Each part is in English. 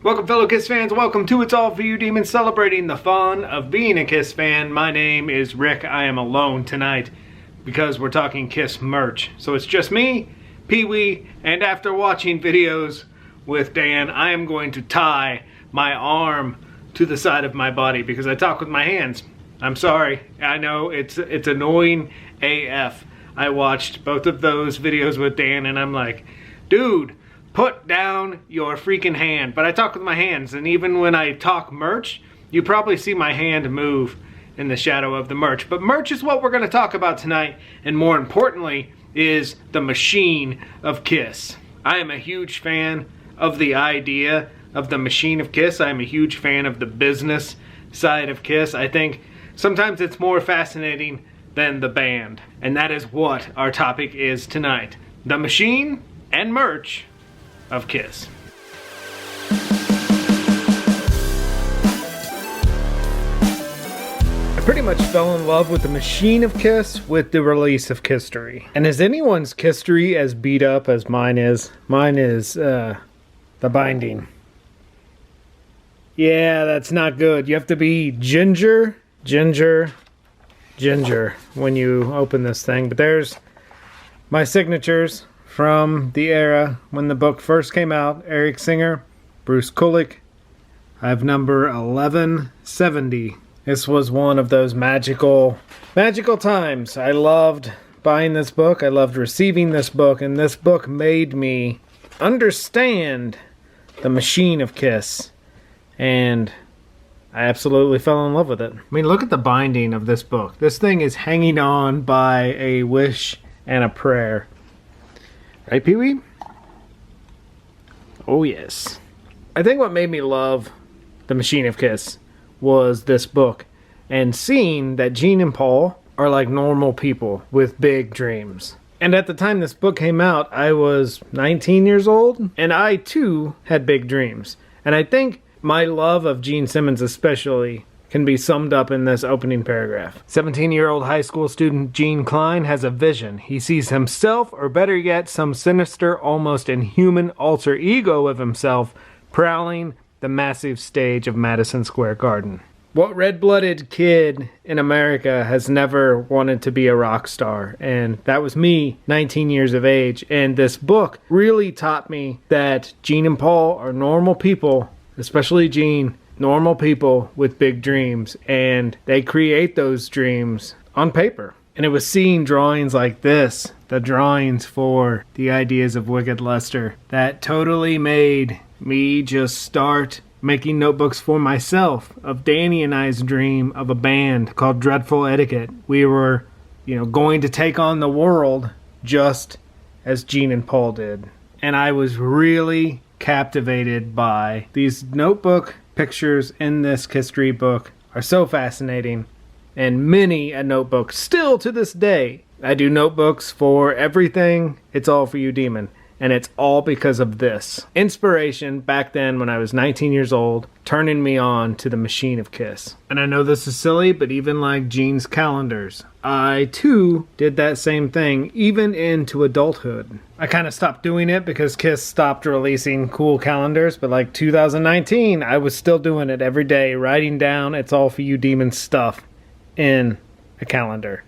Welcome fellow Kiss fans, welcome to It's All For You Demons, celebrating the fun of being a Kiss fan. My name is Rick. I am alone tonight because we're talking Kiss merch. So it's just me, Pee-wee, and after watching videos with Dan, I am going to tie my arm to the side of my body because I talk with my hands. I'm sorry, I know it's annoying AF. I watched both of those videos with Dan and I'm like, dude, put down your freaking hand. But I talk with my hands, and even when I talk merch, you probably see my hand move in the shadow of the merch. But merch is what we're going to talk about tonight, and more importantly is the machine of Kiss. I am a huge fan of the idea of the machine of Kiss. I am a huge fan of the business side of Kiss. I think sometimes it's more fascinating than the band, and that is what our topic is tonight. The machine and merch of Kiss. I pretty much fell in love with the machine of Kiss with the release of Kisstory. And is anyone's Kisstory as beat up as mine is? Mine is the binding. Yeah, that's not good. You have to be ginger when you open this thing. But there's my signatures from the era when the book first came out. Eric Singer, Bruce Kulick. I have number 1170. This was one of those magical times. I loved buying this book. I loved receiving this book. And this book made me understand the machine of Kiss. And I absolutely fell in love with it. I mean, look at the binding of this book. This thing is hanging on by a wish and a prayer. Right, Pee-wee? Oh, yes. I think what made me love the machine of Kiss was this book and seeing that Gene and Paul are like normal people with big dreams. And at the time this book came out, I was 19 years old, and I too had big dreams. And I think my love of Gene Simmons especially can be summed up in this opening paragraph. 17-year-old high school student Gene Klein has a vision. He sees himself, or better yet, some sinister, almost inhuman alter ego of himself, prowling the massive stage of Madison Square Garden. What red-blooded kid in America has never wanted to be a rock star? And that was me, 19 years of age. And this book really taught me that Gene and Paul are normal people, especially Gene, normal people with big dreams, and they create those dreams on paper. And it was seeing drawings like this, the drawings for the ideas of Wicked Lester, that totally made me just start making notebooks for myself of Danny and I's dream of a band called Dreadful Etiquette. We were, going to take on the world just as Gene and Paul did. And I was really captivated by these notebook pictures in this Kisstory book are so fascinating, and many a notebook still to this day. I do notebooks for everything It's All For You Demon, and it's all because of this inspiration back then when I was 19 years old, turning me on to the machine of Kiss. And I know this is silly, but even like Gene's calendars, I too did that same thing even into adulthood. I kind of stopped doing it because Kiss stopped releasing cool calendars, but like 2019, I was still doing it every day, writing down It's All For You Demon stuff in a calendar.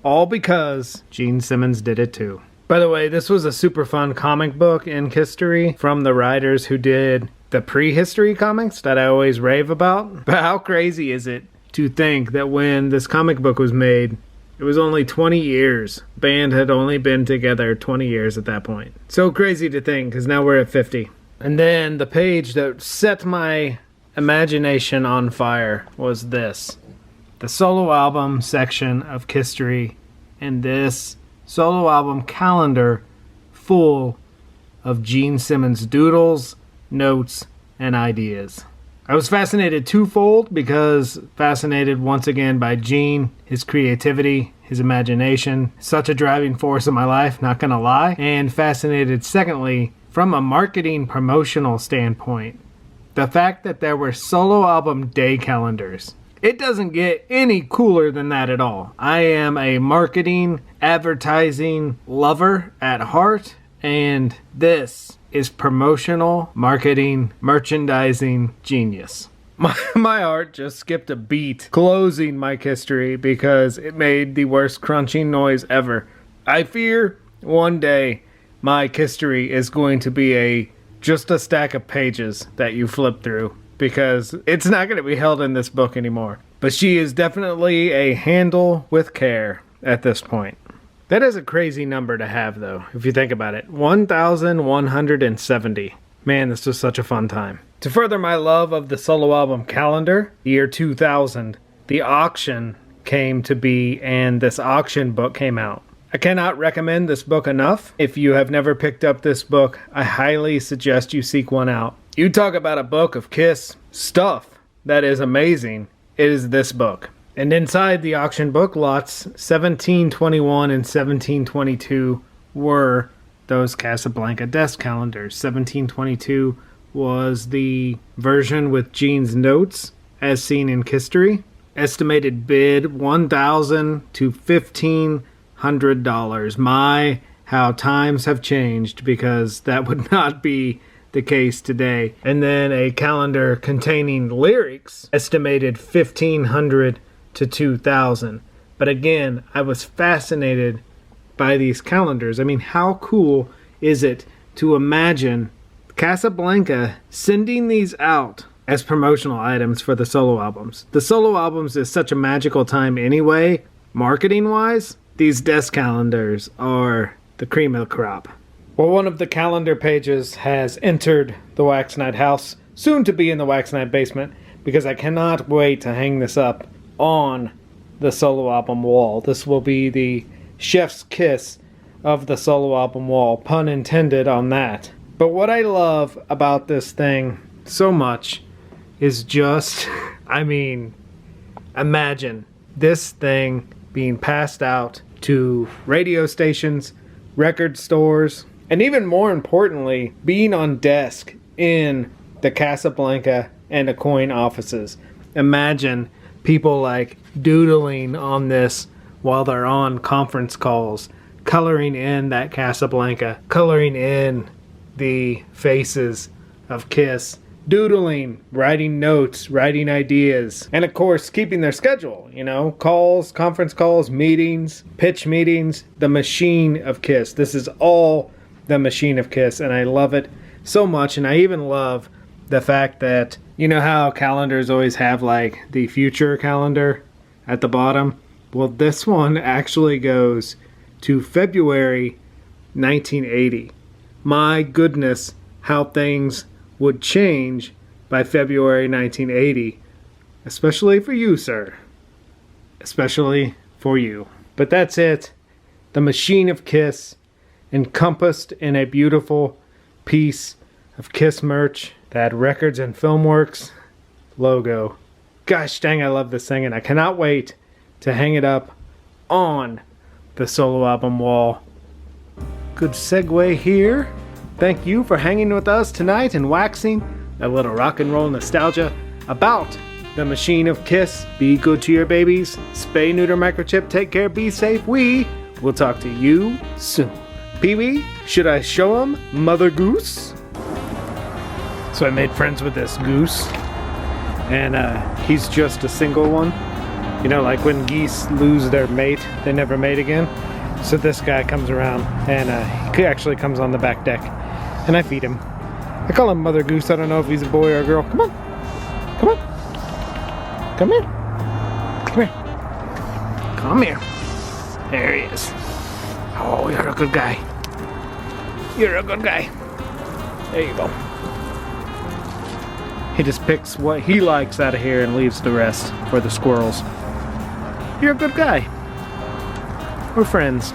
All because Gene Simmons did it too. By the way, this was a super fun comic book in Kisstory from the writers who did the prehistory comics that I always rave about. But how crazy is it to think that when this comic book was made, it was only 20 years. Band had only been together 20 years at that point. So crazy to think, because now we're at 50. And then the page that set my imagination on fire was this. The solo album section of Kisstory, and this solo album calendar full of Gene Simmons doodles, notes, and ideas. I was fascinated twofold, because fascinated once again by Gene, his creativity, his imagination, such a driving force in my life, not gonna lie, and fascinated secondly from a marketing promotional standpoint. The fact that there were solo album day calendars. It doesn't get any cooler than that at all. I am a marketing, advertising lover at heart, and this is promotional, marketing, merchandising genius. My heart just skipped a beat closing Mike History because it made the worst crunching noise ever. I fear one day Mike History is going to be just a stack of pages that you flip through because it's not going to be held in this book anymore. But she is definitely a handle with care at this point. That is a crazy number to have, though, if you think about it. 1,170. Man, this was such a fun time. To further my love of the solo album calendar, the year 2000, the auction came to be, and this auction book came out. I cannot recommend this book enough. If you have never picked up this book, I highly suggest you seek one out. You talk about a book of Kiss stuff that is amazing. It is this book. And inside the auction book, lots 1721 and 1722 were those Casablanca desk calendars. 1722 was the version with Gene's notes, as seen in History. Estimated bid $1,000 to $1,500. My, how times have changed, because that would not be the case today. And then a calendar containing lyrics, estimated $1,500 to $2,000. But again, I was fascinated by these calendars. I mean, how cool is it to imagine Casablanca sending these out as promotional items for the solo albums? The solo albums is such a magical time anyway, marketing-wise. These desk calendars are the cream of the crop. Well, one of the calendar pages has entered the Wax Night house, soon to be in the Wax Night basement, because I cannot wait to hang this up on the solo album wall. This will be the chef's kiss of the solo album wall, pun intended on that. But what I love about this thing so much is just, I mean, imagine this thing being passed out to radio stations, record stores, and even more importantly, being on desk in the Casablanca and Aucoin offices. Imagine people like doodling on this while they're on conference calls, coloring in that Casablanca, coloring in the faces of Kiss, doodling, writing notes, writing ideas, and of course keeping their schedule, calls, conference calls, meetings, pitch meetings, the machine of Kiss. This is all the machine of Kiss, and I love it so much. And I even love the fact that, you know how calendars always have like the future calendar at the bottom? Well, this one actually goes to February 1980. My goodness, how things would change by February 1980. Especially for you, sir. Especially for you. But that's it. The machine of Kiss, encompassed in a beautiful piece of Kiss merch that Records and Filmworks logo. Gosh dang, I love this thing, and I cannot wait to hang it up on the solo album wall. Good segue here. Thank you for hanging with us tonight and waxing a little rock and roll nostalgia about the machine of Kiss. Be good to your babies. Spay, neuter, microchip. Take care. Be safe. We will talk to you soon. Pee-wee, should I show him Mother Goose? So I made friends with this goose, and he's just a single one. Like when geese lose their mate, they never mate again. So this guy comes around, and he actually comes on the back deck, and I feed him. I call him Mother Goose. I don't know if he's a boy or a girl. Come on. Come on. Come here. Come here. Come here. There he is. Oh, you're a good guy. You're a good guy. There you go. He just picks what he likes out of here and leaves the rest for the squirrels. You're a good guy. We're friends.